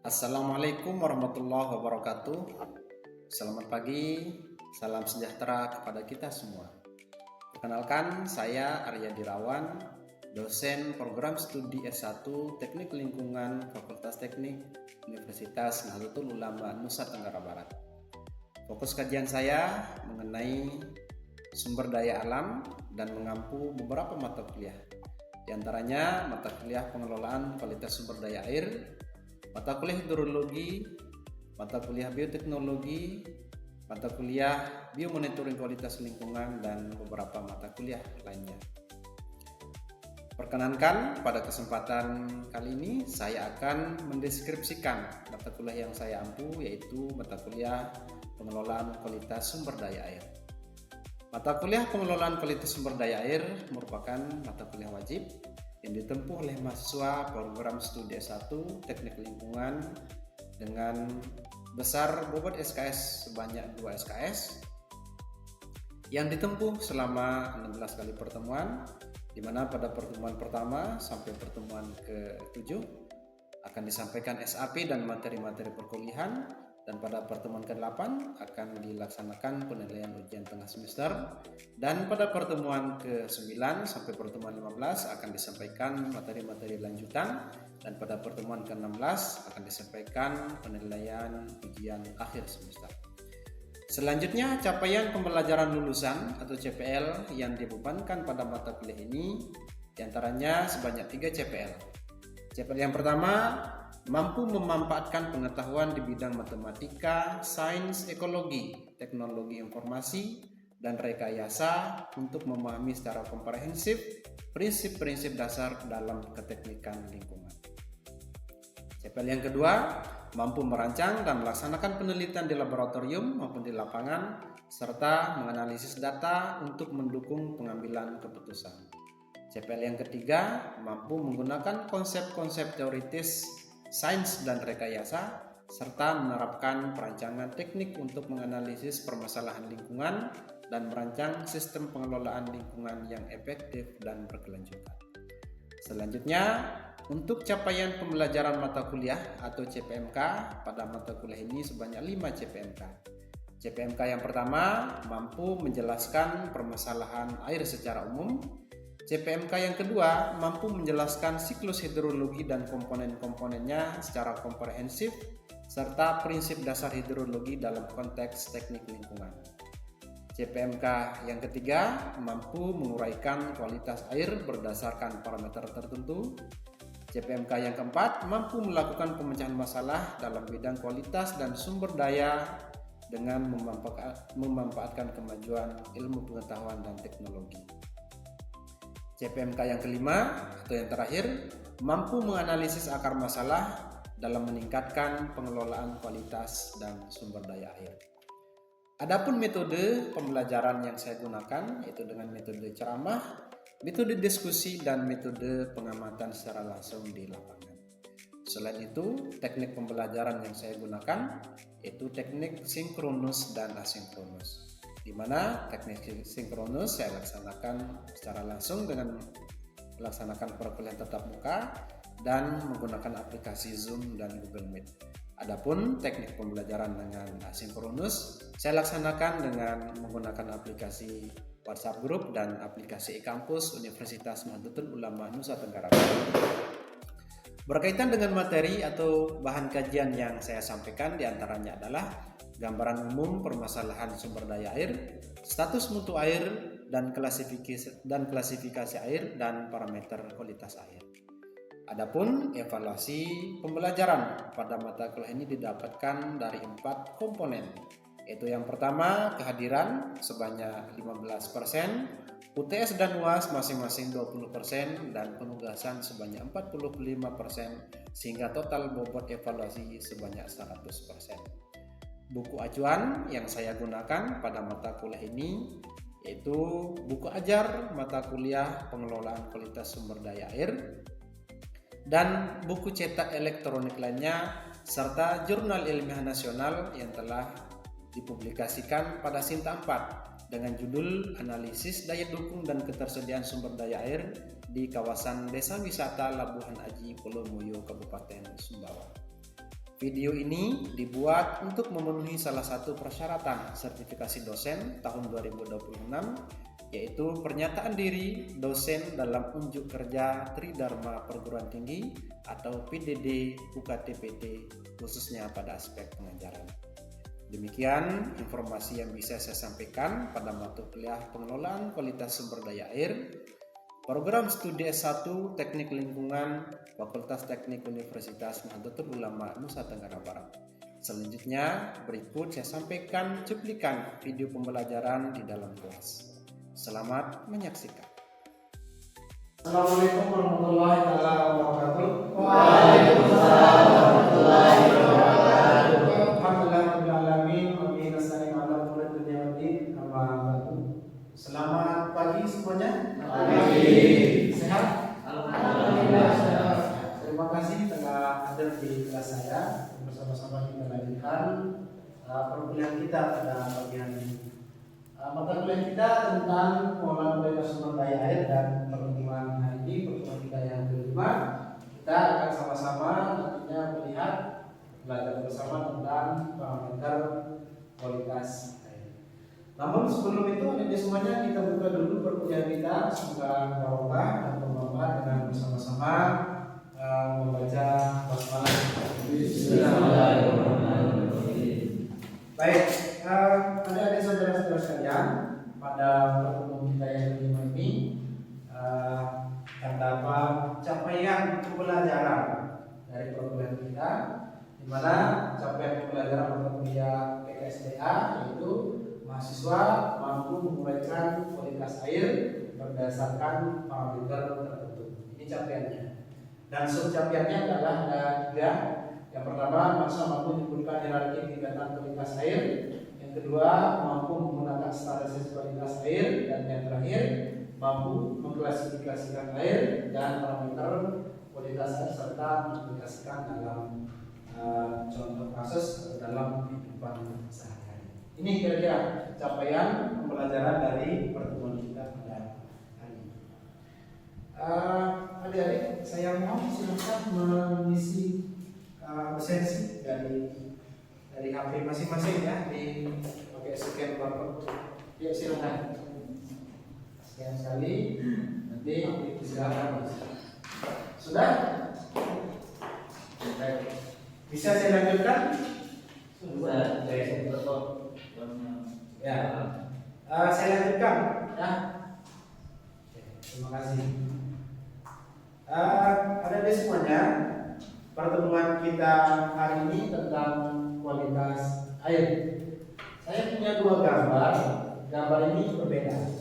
Assalamualaikum warahmatullahi wabarakatuh. Selamat pagi, salam sejahtera kepada kita semua. Perkenalkan, saya Arya Dirawan, dosen program studi S1 Teknik Lingkungan Fakultas Teknik Universitas Nahdlatul Ulama Nusa Tenggara Barat. Fokus kajian saya mengenai sumber daya alam dan mengampu beberapa mata kuliah. Di antaranya mata kuliah pengelolaan kualitas sumber daya air, mata kuliah hidrologi, mata kuliah bioteknologi, mata kuliah biomonitoring kualitas lingkungan, dan beberapa mata kuliah lainnya. Perkenankan, pada kesempatan kali ini saya akan mendeskripsikan mata kuliah yang saya ampu, yaitu mata kuliah pengelolaan kualitas sumber daya air. Mata kuliah pengelolaan kualitas sumber daya air merupakan mata kuliah wajib yang ditempuh oleh mahasiswa program studi S1 Teknik Lingkungan dengan besar bobot SKS sebanyak 2 SKS yang ditempuh selama 16 kali pertemuan, di mana pada pertemuan pertama sampai pertemuan ke-7 akan disampaikan SAP dan materi-materi perkuliahan, dan pada pertemuan ke-8 akan dilaksanakan penilaian ujian tengah semester, dan pada pertemuan ke-9 sampai pertemuan 15 akan disampaikan materi-materi lanjutan, dan pada pertemuan ke-16 akan disampaikan penilaian ujian akhir semester. Selanjutnya, capaian pembelajaran lulusan atau CPL yang dibebankan pada mata kuliah ini diantaranya sebanyak 3 CPL. CPL yang pertama, mampu memanfaatkan pengetahuan di bidang matematika, sains, ekologi, teknologi informasi, dan rekayasa untuk memahami secara komprehensif prinsip-prinsip dasar dalam keteknikan lingkungan. CPL yang kedua, mampu merancang dan melaksanakan penelitian di laboratorium maupun di lapangan, serta menganalisis data untuk mendukung pengambilan keputusan. CPL yang ketiga, mampu menggunakan konsep-konsep teoritis sains dan rekayasa, serta menerapkan perancangan teknik untuk menganalisis permasalahan lingkungan dan merancang sistem pengelolaan lingkungan yang efektif dan berkelanjutan. Selanjutnya, untuk capaian pembelajaran mata kuliah atau CPMK, pada mata kuliah ini sebanyak 5 CPMK. CPMK yang pertama, mampu menjelaskan permasalahan air secara umum. CPMK yang kedua, mampu menjelaskan siklus hidrologi dan komponen-komponennya secara komprehensif, serta prinsip dasar hidrologi dalam konteks teknik lingkungan. CPMK yang ketiga, mampu menguraikan kualitas air berdasarkan parameter tertentu. CPMK yang keempat, mampu melakukan pemecahan masalah dalam bidang kualitas dan sumber daya dengan memanfaatkan kemajuan ilmu pengetahuan dan teknologi. CPMK yang kelima atau yang terakhir, mampu menganalisis akar masalah dalam meningkatkan pengelolaan kualitas dan sumber daya air. Adapun metode pembelajaran yang saya gunakan yaitu dengan metode ceramah, metode diskusi, dan metode pengamatan secara langsung di lapangan. Selain itu, teknik pembelajaran yang saya gunakan yaitu teknik sinkronus dan asinkronus, di mana teknik sinkronus saya laksanakan secara langsung dengan melaksanakan perkuliahan tatap muka dan menggunakan aplikasi Zoom dan Google Meet. Adapun teknik pembelajaran dengan asinkronus saya laksanakan dengan menggunakan aplikasi WhatsApp Group dan aplikasi e-kampus Universitas Nahdlatul Ulama Nusa Tenggara Barat. Berkaitan dengan materi atau bahan kajian yang saya sampaikan diantaranya adalah gambaran umum permasalahan sumber daya air, status mutu air, dan klasifikasi air dan parameter kualitas air. Adapun evaluasi pembelajaran pada mata kuliah ini didapatkan dari 4 komponen, yaitu yang pertama kehadiran sebanyak 15%, UTS dan UAS masing-masing 20%, dan penugasan sebanyak 45%, sehingga total bobot evaluasi sebanyak 100%. Buku acuan yang saya gunakan pada mata kuliah ini yaitu buku ajar mata kuliah pengelolaan kualitas sumber daya air dan buku cetak elektronik lainnya, serta jurnal ilmiah nasional yang telah dipublikasikan pada Sinta 4 dengan judul Analisis Daya Dukung dan Ketersediaan Sumber Daya Air di kawasan Desa Wisata Labuhan Aji, Pulau Moyo, Kabupaten Sumbawa. Video ini dibuat untuk memenuhi salah satu persyaratan sertifikasi dosen tahun 2026, yaitu pernyataan diri dosen dalam unjuk kerja Tridharma Perguruan Tinggi atau PDD UKT-PT, khususnya pada aspek pengajaran. Demikian informasi yang bisa saya sampaikan pada mata kuliah Pengelolaan Kualitas Sumber Daya Air, Program Studi S1 Teknik Lingkungan, Fakultas Teknik Universitas Nahdlatul Ulama Nusa Tenggara Barat. Selanjutnya, berikut saya sampaikan cuplikan video pembelajaran di dalam kelas. Selamat menyaksikan. Assalamualaikum warahmatullahi wabarakatuh. Waalaikumsalam warahmatullahi wabarakatuh. Alhamdulillahirabbil alamin wa bihi nasta'in 'ala umuri dunya waddin. Amma ba'du. Selamat pagi semuanya. Pagi. Sehat? Alhamdulillah. Terima kasih telah hadir di kelas saya. Bersama-sama kita lanjutkan perkuliahan kita pada pagi hari ini. Mata kuliah kita tentang pengelolaan kualitas sumber daya air dan pertemuan hari ini, pertemuan kita yang kelima. Kita akan sama-sama nantinya melihat belajar bersama tentang parameter kualitas air. Namun sebelum itu, adik semuanya kita buka dulu perkuliahan kita. Semoga barokah dan bermanfaat dengan bersama-sama membaca basmalah. Bismillahirrahmanirrahim. Baik, adik-adik saudara-saudara sekalian, pada pertemuan kita yang kelima ini terdapat capaian pembelajaran dari perkuliahan kita, di mana capaian pembelajaran mata kuliah PKSDA yaitu mahasiswa mampu menguraikan kualitas air berdasarkan parameter tertentu. Ini capaiannya. Dan subcapaiannya adalah ada 3. Yang pertama, mahasiswa mampu menyebutkan hierarki tingkatan kualitas air. Yang kedua, mampu menggunakan standarisasi kualitas air. Dan yang terakhir, mampu mengklasifikasikan air dan parameter kualitas air serta mengaplikasikan dalam contoh kasus atau dalam kehidupan sehari-hari. Ini kira-kira capaian pembelajaran dari pertemuan kita pada hari ini. Adik-adik, saya mohon silakan mengisi absensi dari HP masing-masing ya, di pakai scan barcode. Ya silakan. Sekian sekali. Nanti silakan. Sudah? Baik. Bisa saya lanjutkan? Sudah. Ya. Saya lanjutkan ya. Oke, terima kasih. Adik-adik semuanya, pertemuan kita hari ini tentang kualitas air. Saya punya 2 gambar. Gambar ini berbeda.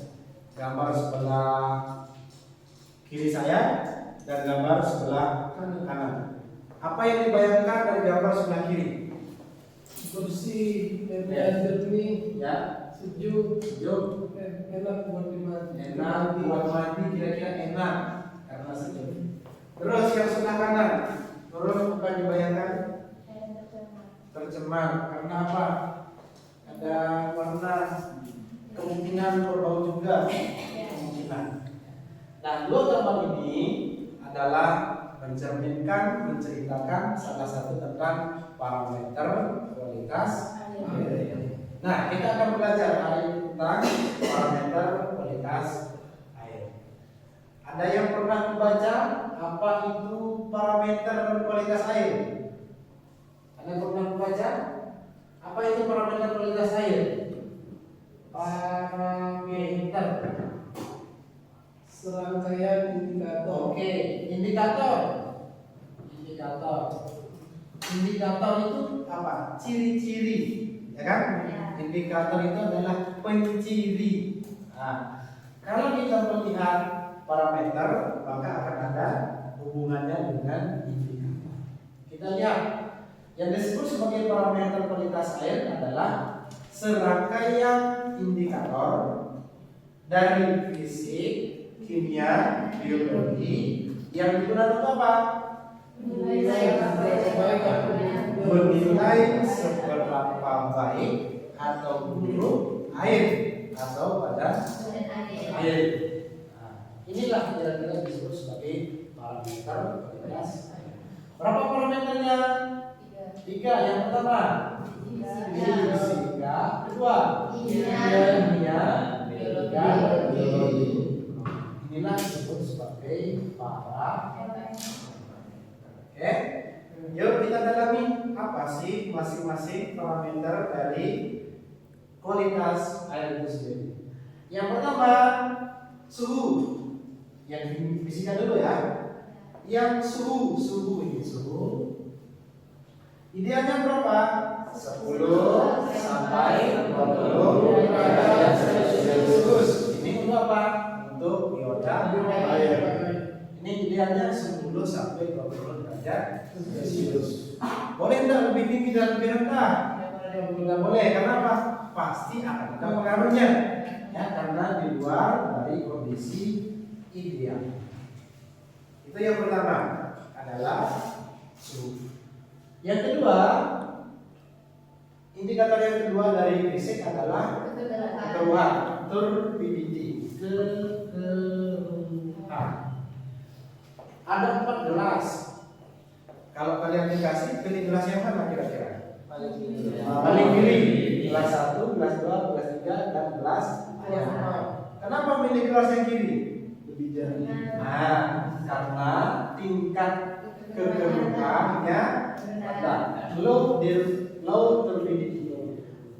Gambar sebelah kiri saya dan gambar sebelah kanan. Apa yang dibayangkan dari gambar sebelah kiri? Bersih, jernih, Ya, sejuk, sejuk, enak buat dimandi. enak buat mandi, kira-kira enak karena sejuk. Terus yang sebelah kanan, terus bukan dibayangkan tercemar. Karena apa? Ada warna, kemungkinan berbau juga, kemungkinan. Nah, 2 gambar ini adalah menceritakan salah satu tentang parameter kualitas air. Nah, kita akan belajar hari ini tentang parameter kualitas air. Ada yang pernah membaca apa itu parameter kualitas air? Ada yang pernah membaca apa itu parameter kualitas air? Parameter Serangkaian indikator. Oke, indikator. Indikator itu apa? Ciri-ciri, ya kan? Indikator itu adalah penciri. Nah, kalau kita melihat parameter, maka akan ada hubungannya dengan indikator. Kita lihat, yang disebut sebagai parameter kualitas air adalah serangkaian indikator dari fisik, kimia, biologi yang digunakan untuk apa? Menilai seberapa baik atau buruk air atau badan air. Nah, inilah kira-kira disebut sebagai parameter kualitas air. Berapa parameternya? Tiga, yang pertama fisika, kedua kimia, ketiga biologi. Inilah disebut sebagai parameter. Oke, yuk kita dalami apa sih masing-masing parameter dari kualitas air itu sendiri. Yang pertama suhu, yang fisika dulu ya. Yang suhu ini suhu. Idealnya berapa? 10 sampai 20 derajat Celcius. Ini untuk apa? Untuk iodam air. Ini idealnya 10 sampai 20 derajat Celcius. Boleh tidak lebih tinggi dan lebih rendah? Tidak boleh. Kenapa? Pasti akan ada pengaruhnya. Ya, karena di luar dari kondisi ideal. Itu yang pertama adalah suhu. Yang kedua, indikator yang kedua dari fisik adalah kekeruhan, turbidity, kekeruhan. Ada 4 gelas. Kalau kalian dikasih, pilih gelas yang mana kira-kira? Paling kiri. Gelas 1, gelas 2, gelas 3, dan gelas yang Kenapa pilih gelas yang kiri? Lebih jernih. Nah, karena tingkat kekeruhannya low turbidity.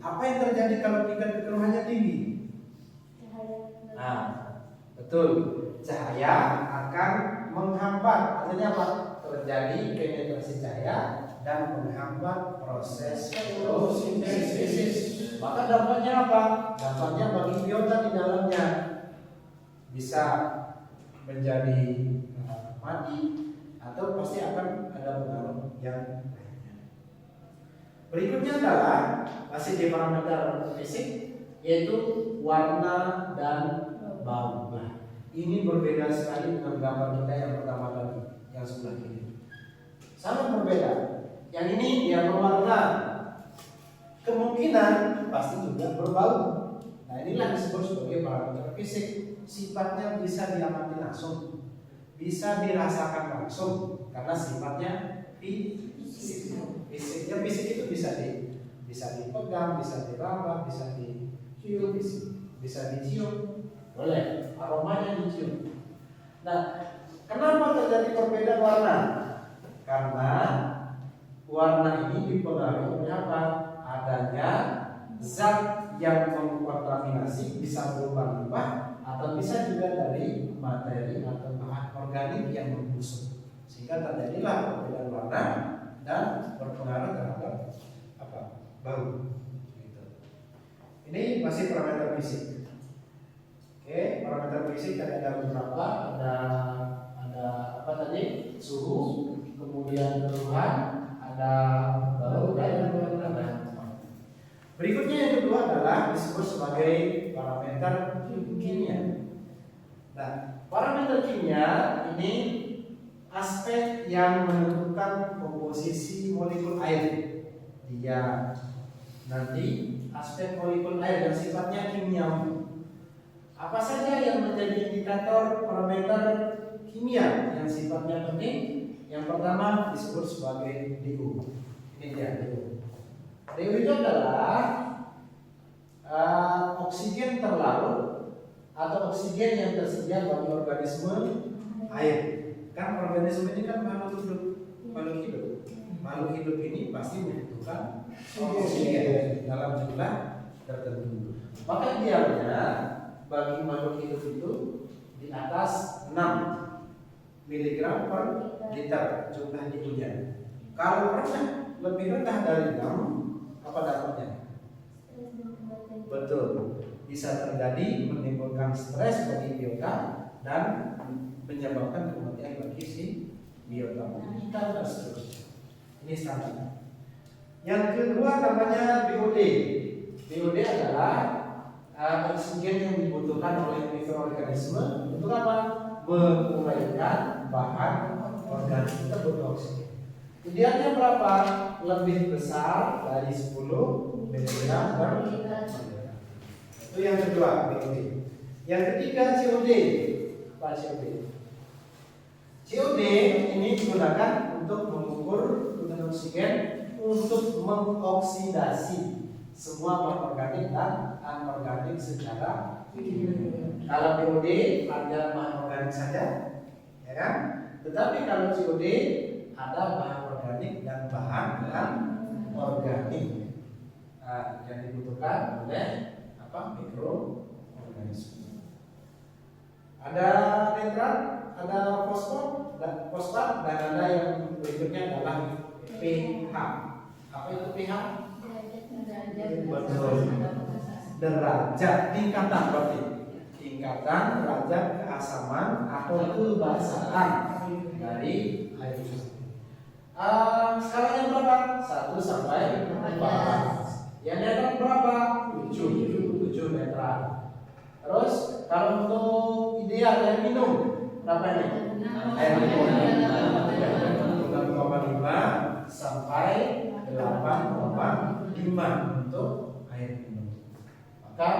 Apa yang terjadi kalau tingkat kekeruhannya tinggi? Nah, betul. Cahaya akan menghambat. Artinya apa? Terjadi penetrasi cahaya dan menghambat proses fotosintesis. Maka dampaknya apa? Dampaknya bagi biota di dalamnya bisa menjadi mati atau pasti akan ada pengaruh yang lainnya. Berikutnya adalah masih di parameter fisik, yaitu warna dan bau. Nah, ini berbeda sekali dengan gambar kita yang pertama tadi, yang sebelah kiri. Sangat berbeda. Yang ini dia berwarna, kemungkinan pasti juga berbau. Nah, inilah disebut sebagai parameter fisik. Sifatnya bisa diamati langsung, bisa dirasakan langsung, karena sifatnya fisik. Fisik itu bisa dipegang, bisa diraba, bisa dicium, bisa dicium, boleh aromanya dicium. Nah, kenapa terjadi perbedaan warna? Karena warna ini dipengaruhi oleh apa? Adanya zat yang mengkontaminasi, bisa berupa limbah atau bisa juga dari materi atau bahan organik yang membusuk, sehingga terjadilah perbedaan warna dan berpengaruh terhadap apa? Bau. Gitu. Ini masih parameter fisik. Oke, parameter fisik ada beberapa, ada apa tadi? Suhu, kemudian keruhan, ada bau dan ada. Berikutnya yang kedua adalah disebut sebagai parameter kimia. Nah, parameter kimia ini aspek yang menentukan komposisi molekul air. Dia nanti aspek molekul air yang sifatnya kimiawi. Apa saja yang menjadi indikator parameter kimia yang sifatnya penting? Yang pertama disebut sebagai DO. Ini dia DO. DO itu adalah oksigen terlarut atau oksigen yang tersedia bagi organisme air. Kan organisme ini kan makhluk hidup. Makhluk hidup ini pasti membutuhkan oksigen dalam jumlah tertentu. Maka idealnya bagi makhluk hidup itu di atas 6 mg per liter jumlah DO-nya. Kalau pernah lebih rendah dari 6, apa dampaknya? Betul, bisa terjadi menimbulkan stres bagi biota dan menyebabkan kematian bagi si biota dan seterusnya. Ini standar. Yang kedua namanya BOD. BOD adalah oksigen yang dibutuhkan oleh mikroorganisme untuk apa? Menguraikan bahan organik tersebut oksigen. Idealnya berapa? Lebih besar dari 10 mg per liter. Itu yang kedua, BOD. Yang ketiga COD. Apa COD? COD ini digunakan untuk mengukur kebutuhan oksigen untuk mengoksidasi semua bahan organik dan anorganik secara kalau BOD ada bahan organik saja, ya kan? Tetapi kalau COD ada bahan organik dan bahan anorganik yang dibutuhkan oleh mikroorganisme. Ada nitrat, ada fosfat, dan ada yang berikutnya adalah pH. Apa itu pH? Derajat tingkatan berarti tingkatan derajat keasaman atau kebasahan dari air tersebut. Skalanya berapa? 1 sampai 4. Yang netral berapa? 7 netral. Terus kalau untuk ideal air minum berapa ini? Air minum 6,5 sampai 8,5 untuk air minum. Maka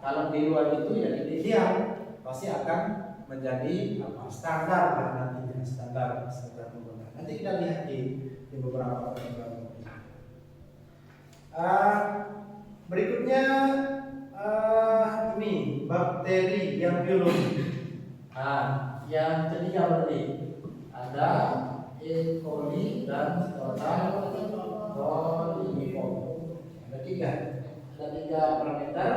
kalau di luar itu ya ideal pasti akan menjadi standar nantinya standar penggunaan. Nanti kita lihat di beberapa peraturan. Berikutnya ini bakteri yang biologi. Yang ketiga berarti ada E. coli dan total coliform. Ada tiga parameter,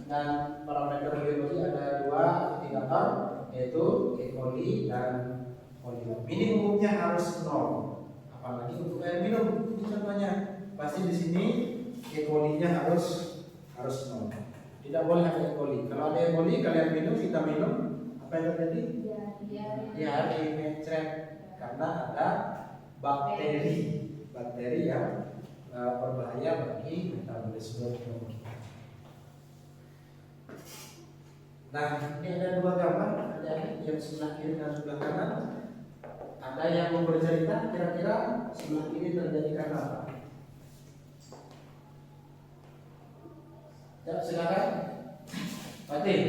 dan parameter biologi ada 2 indikator, yaitu E. coli dan coliform. Minimumnya harus 0. Apalagi untuk air minum. Ini contohnya pasti di sini E. coli-nya harus 0. Tidak boleh ada E. coli. Kalau ada E. coli kalian minum, kita minum, apa yang terjadi? Diare, mencret, karena ada bakteri yang berbahaya bagi metabolisme tubuh kita. Nah, ini ada 2 gambar, ada yang sebelah kiri dan sebelah kanan. Ada yang mau bercerita kira-kira sebelah kiri terjadi karena apa? Ya, silakan. Fatih.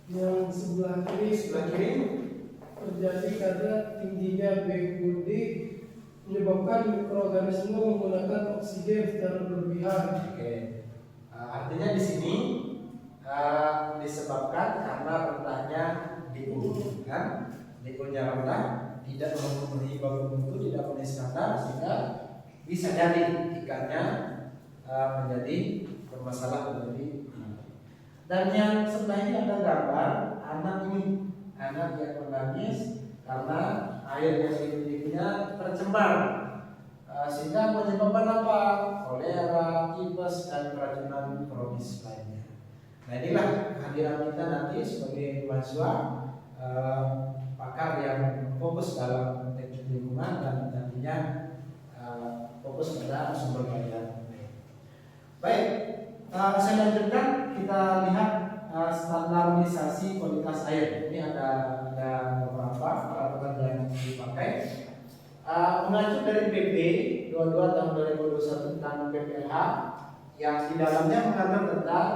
Yang sebelah kiri terjadi karena tingginya BUD menyebabkan mikroorganisme menggunakan oksigen secara berlebihan. Oke. Artinya di sini disebabkan karena rendahnya DO, kan? DO-nya rendah, tidak memenuhi baku mutu, tidak memenuhi standar, sehingga bisa jadi ikannya menjadi bermasalah menjadi. Dan yang sebelah ini ada gambar anak yang menangis karena air yang dimilikinya tercemar, sehingga menyebabkan apa? Kolera, tipes, dan keracunan kronis lainnya. Nah, inilah kehadiran kita nanti sebagai mahasiswa pakar yang fokus dalam teknik lingkungan dan nantinya fokus pada sumber daya. Baik, saya lanjutkan, kita lihat standarisasi kualitas air. Ini ada beberapa peraturan yang dipakai. Mengacu dari PP 22 tahun 2021 tentang PPLH yang di dalamnya mengatur tentang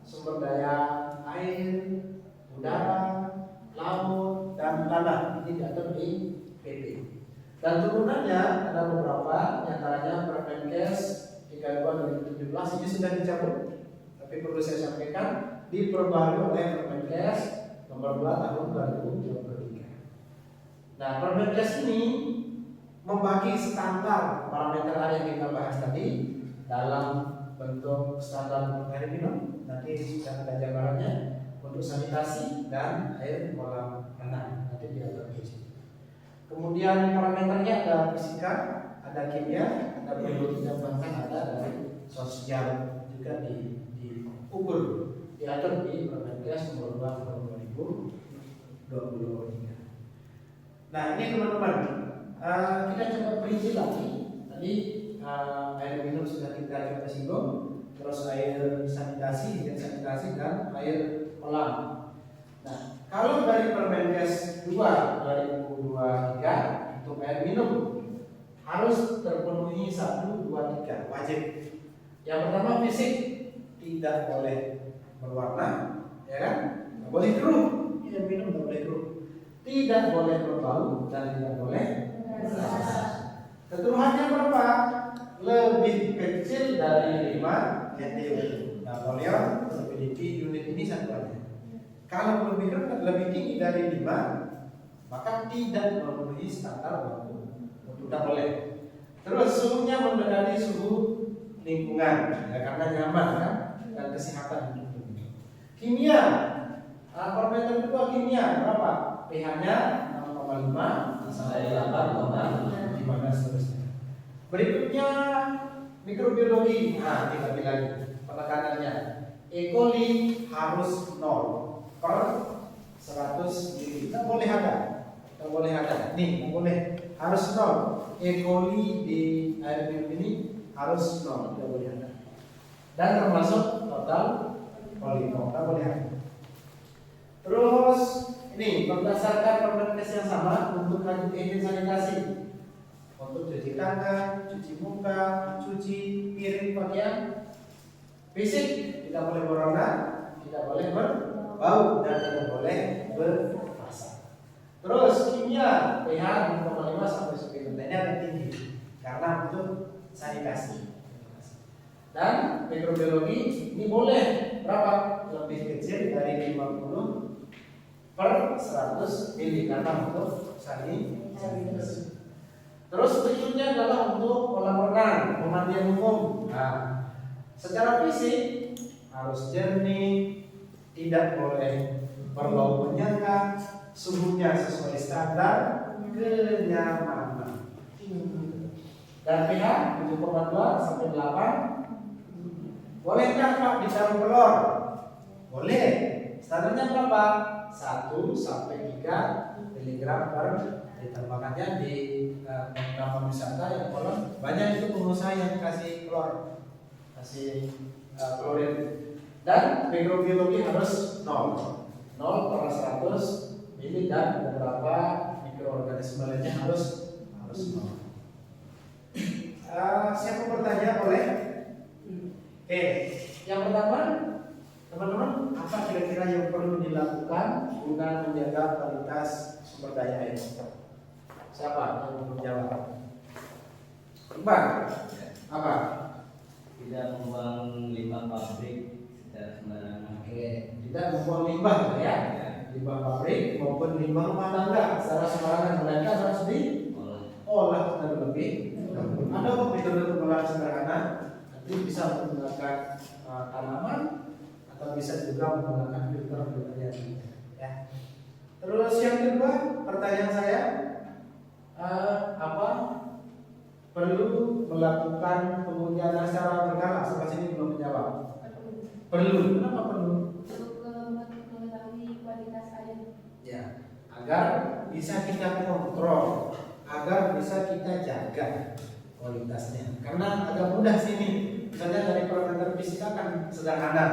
sumber daya air, udara, laut, dan tanah. Ini diatur di PP. Dan turunannya ada beberapa, diantaranya Permenkes 32 2017 ini sudah dicabut, tapi perlu saya sampaikan diperbarui oleh Permenkes nomor 2 tahun 2023. Nah, Permenkes ini membagi standar parameter air yang kita bahas tadi dalam bentuk standar air minum, nanti sudah ada jabarannya, untuk sanitasi dan air kolam renang, nanti diatur di sini. Kemudian parameternya ada fisika, ada kimia, ada biologi, dan bahkan ada dari sosial juga diukur, diatur di Permenkes nomor 2 tahun 2023. Nah, ini teman-teman, kita coba perinci lagi. Tadi air minum sudah kita coba singgung, terus air sanitasi, dan air kolam. Nah, kalau dari Permenkes 2 2023 untuk air minum harus terpenuhi 1, 2, 3 wajib. Yang pertama fisik, tidak boleh berwarna, ya kan? Tidak boleh keruh, air minum tidak boleh keruh. Tidak boleh berbau dan tidak boleh berasa. Keteruhannya berapa? lebih kecil dari 5 NTU. Napoleon memiliki unit ini satuannya. Kalau lebih tinggi dari 5, maka tidak memenuhi standar baku. Tidak boleh. Terus suhunya mendekati suhu lingkungan, ya, karena nyaman kan dan kesehatan hidup. Kimia, parameter kedua kimia berapa? pH-nya 6,5 sampai 8,5 dan seterusnya. Berikutnya mikrobiologi. Nah, kita bilang penekanannya. E. coli harus 0 per 100 ml. Tidak boleh ada. Tidak boleh ada. Nih, tidak boleh. Harus 0. E. coli di air minum ini harus 0. Tidak boleh ada. Dan termasuk total koliform. Tidak boleh ada. Terus ini berdasarkan Permenkes yang sama untuk lanjut izin sanitasi. Untuk cuci tangan, cuci muka, cuci piring pakaian, fisik tidak boleh berwarna, tidak boleh berbau dan tidak boleh berrasa. Terus kimia pH 6,5 sampai 9 ini agak tinggi karena untuk sanitasi. Dan mikrobiologi ini boleh berapa? Lebih kecil dari 50 per 100 ml karena untuk sanitasi. Terus berikutnya adalah untuk kolam renang, pemandian umum. Nah, secara fisik harus jernih, tidak boleh berbau menyengat, suhunya sesuai standar, kenyamanan. Dan pH 7,2 sampai 8. Bolehkah Pak ditaruh telur? Boleh. Standarnya berapa? 1 sampai 3 mg per liter. Makanya di beberapa wisata yang kolam banyak itu pengusaha yang kasih klor, kasih klorin. Dan mikrobiologi harus 0 per 100 ml dan beberapa mikroorganisme lainnya harus 0. Siapa bertanya boleh? Oke, yang pertama teman-teman, apa kira-kira yang perlu dilakukan guna menjaga kualitas sumber daya air? Siapa yang mau menjawab? Bang, apa? Tidak membuang limbah pabrik secara sembarangan. Oke, tidak membuang limbah ya, limbah pabrik maupun limbah rumah tangga secara sembarangan, melainkan harus diolah dengan lebih. Ada metode pengolahan sederhana, nanti bisa menggunakan tanaman atau bisa juga menggunakan filter ya. Terus yang kedua, pertanyaan saya, apa perlu melakukan pemurnian secara berkala? Sampai sini belum menjawab. Perlu. Kenapa perlu? Mengetahui kualitas air. Ya, agar bisa kita kontrol, agar bisa kita jaga kualitasnya. Karena agak mudah sini. Misalnya dari parameter fisika kan sederhana,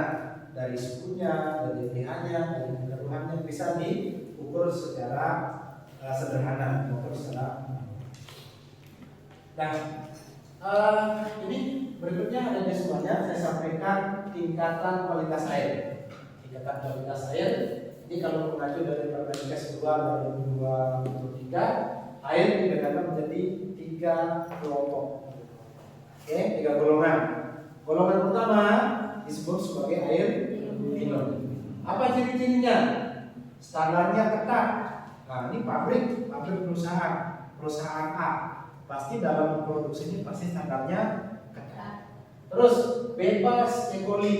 dari suhunya, dari pH-nya, dari keruhannya bisa diukur secara sederhana, diukur secara. Nah, ini berikutnya ada di semuanya. Saya sampaikan tingkatan kualitas air. Tingkatan kualitas air. Ini kalau mengacu dari Permenkes 2 2023, air dibedakan menjadi 3 kelompok. Oke, 3 golongan. Golongan pertama disebut sebagai air minum. Apa ciri-cirinya? Standarnya ketat. Nah, ini pabrik perusahaan A. Pasti dalam produksi ini pasti standarnya ketat. Terus bebas E. coli.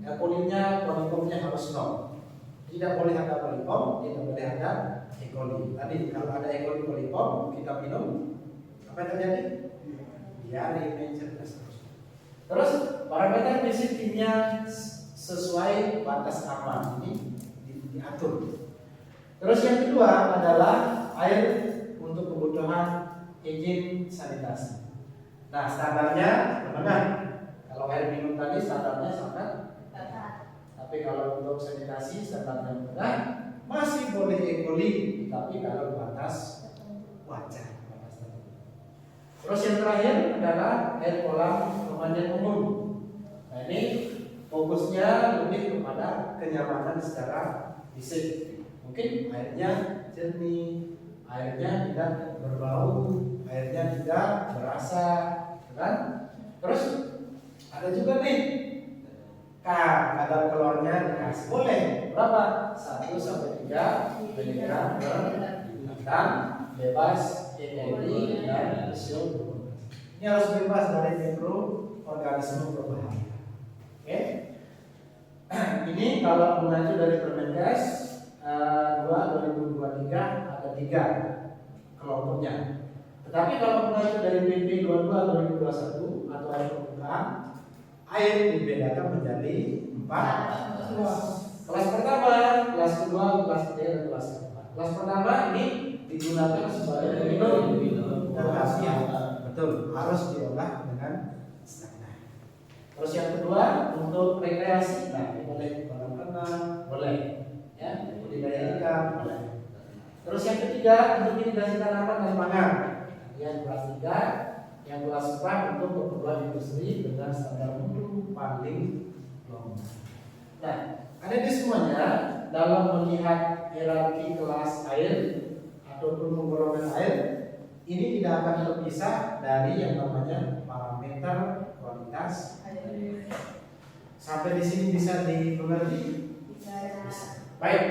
E. coli-nya, koliformnya harus 0. Tidak boleh ada koliform, tidak boleh ada E. coli. Tadi kalau ada E. coli koliform kita minum, apa yang terjadi? Diare, mencret, dan seterusnya. Terus parameter fisik kimia sesuai batas aman ini diatur. Terus yang kedua adalah air untuk kebutuhan izin sanitasi. Nah, standarnya menengah. Kalau air minum tadi standarnya sangat ketat. Tapi kalau untuk sanitasi standarnya menengah, masih boleh E. coli, tapi kalau batas wajar. Terus yang terakhir adalah air kolam pemandian umum. Nah, ini fokusnya lebih kepada kenyamanan secara fisik. Mungkin airnya jernih, airnya tidak berbau, airnya tidak berasa, kan? Terus ada juga nih kadar kalorinya dikasih boleh berapa? 1 sampai 3 miligram per dan bebas EPD dan isio. Ini harus bebas dari mikroorganisme berbahaya. Oke. Ini kalau mengacu dari Permenkes 2/2023 ada 3 kelompoknya. Tetapi kalau mengacu dari PP 22/2021 atau air permukaan, air dibedakan menjadi 4 kelas. Kelas pertama, kelas kedua, kelas ketiga, dan kelas keempat. Kelas pertama ini digunakan sebagai minum dan khasiat. Betul, harus diolah dengan standar. Terus yang kedua untuk rekreasi, nah ini boleh kolam renang, boleh, ya, budidaya ikan, boleh. Terus yang ketiga untuk irigasi tanaman dan pangan. Yang kelas 3, yang kelas 4 untuk keperluan industri dengan standar mutu paling longgar. Nah, ada di semuanya dalam melihat hierarki kelas air ataupun penggolongan air ini tidak akan terpisah dari yang namanya parameter kualitas air. Sampai di sini bisa dimengerti? Bisa. Baik.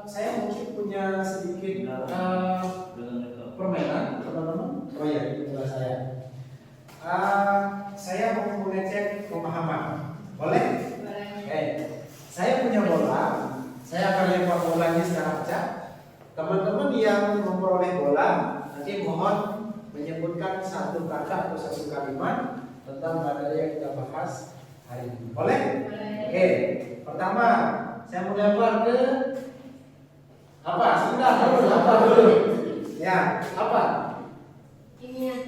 Saya mungkin punya sedikit permainan, teman-teman. Oh ya, itu saya. Saya mau mengecek pemahaman. Boleh? Oke. Saya punya bola. Saya akan lempar bolanya secara acak. Teman-teman yang memperoleh bola nanti mohon menyebutkan satu kata atau satu kalimat tentang materi yang kita bahas hari ini. Boleh? Oke. Pertama, saya mau lempar ke apa? Sudah, apa dulu? Ya, apa?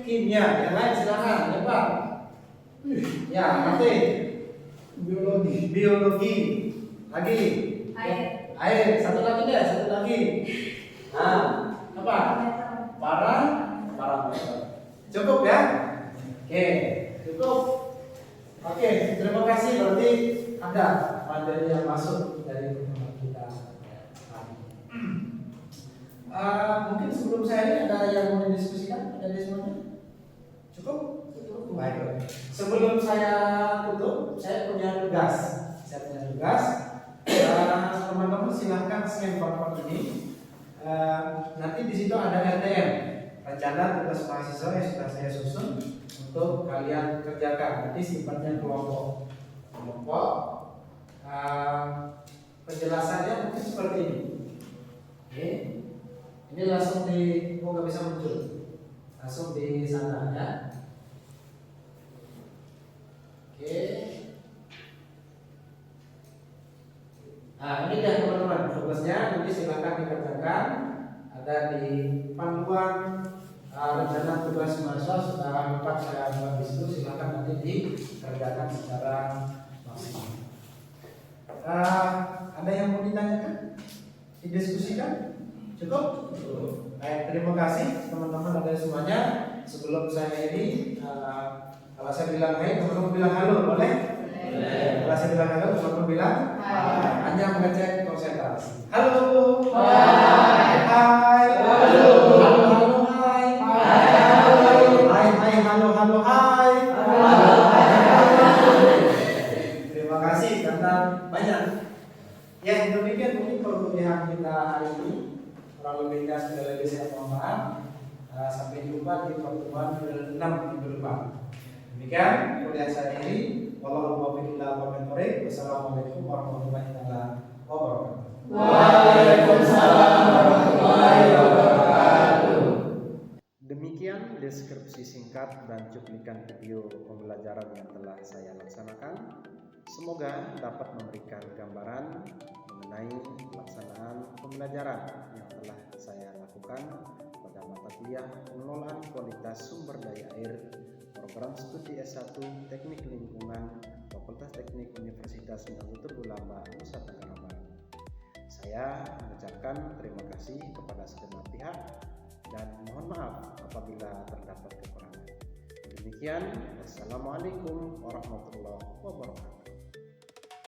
Kimia. Yang lain silakan lempar. Ya, nanti biologi. Lagi. Air. Satu lagi deh, satu lagi. Nah, apa? Parameter. Cukup ya? Oke, cukup. Oke, terima kasih. Berarti ada materi yang masuk dari teman kita. Mungkin sebelum saya ini ada yang mau didiskusikan dari semuanya? Cukup? Baik. Sebelum saya tutup, saya punya tugas. Teman-teman silahkan scan barcode ini. Nanti di situ ada RTM, rencana tugas mahasiswa yang sudah saya susun untuk kalian kerjakan. Nanti sifatnya kelompok. Penjelasannya mungkin seperti ini. Oke. Ini langsung nggak bisa muncul. Langsung di sana ya. Oke. Nah, ini dia teman-teman tugasnya, nanti silakan dikerjakan. Ada di panduan rencana tugas mahasiswa sudah 4 saya buat di situ, silakan nanti dikerjakan secara maksimal. Ada yang mau ditanyakan? Didiskusikan? Cukup? Baik, terima kasih teman-teman ada semuanya. Sebelum saya ini, kalau saya bilang hai, teman-teman bilang halo, boleh? Kalau saya bilang halo, teman-teman bilang hanya mengecek konsentrasi. Halo. Hai. Hai. Halo. Halo. Hai. Hai. Hai. Halo. Halo. Hai. Terima kasih karena banyak. Ya, demikian mungkin perkuliahan kita hari ini. Kurang lebihnya sekali lagi saya mohon maaf. Sampai jumpa di pertemuan ke-6 minggu depan. Demikian kuliah saya ini. Wassalamualaikum warahmatullahi wabarakatuh. Waalaikumsalam warahmatullahi wabarakatuh. Demikian deskripsi singkat dan cuplikan video pembelajaran yang telah saya laksanakan. Semoga dapat memberikan gambaran mengenai pelaksanaan pembelajaran yang telah saya lakukan pada mata kuliah pengelolaan kualitas sumber daya air program studi S1 Teknik Lingkungan Fakultas Teknik Universitas Nahdlatul Ulama Nusa Tenggara Barat. Saya mengucapkan terima kasih kepada segenap pihak dan mohon maaf apabila terdapat kekurangan. Demikian, wassalamualaikum warahmatullahi wabarakatuh.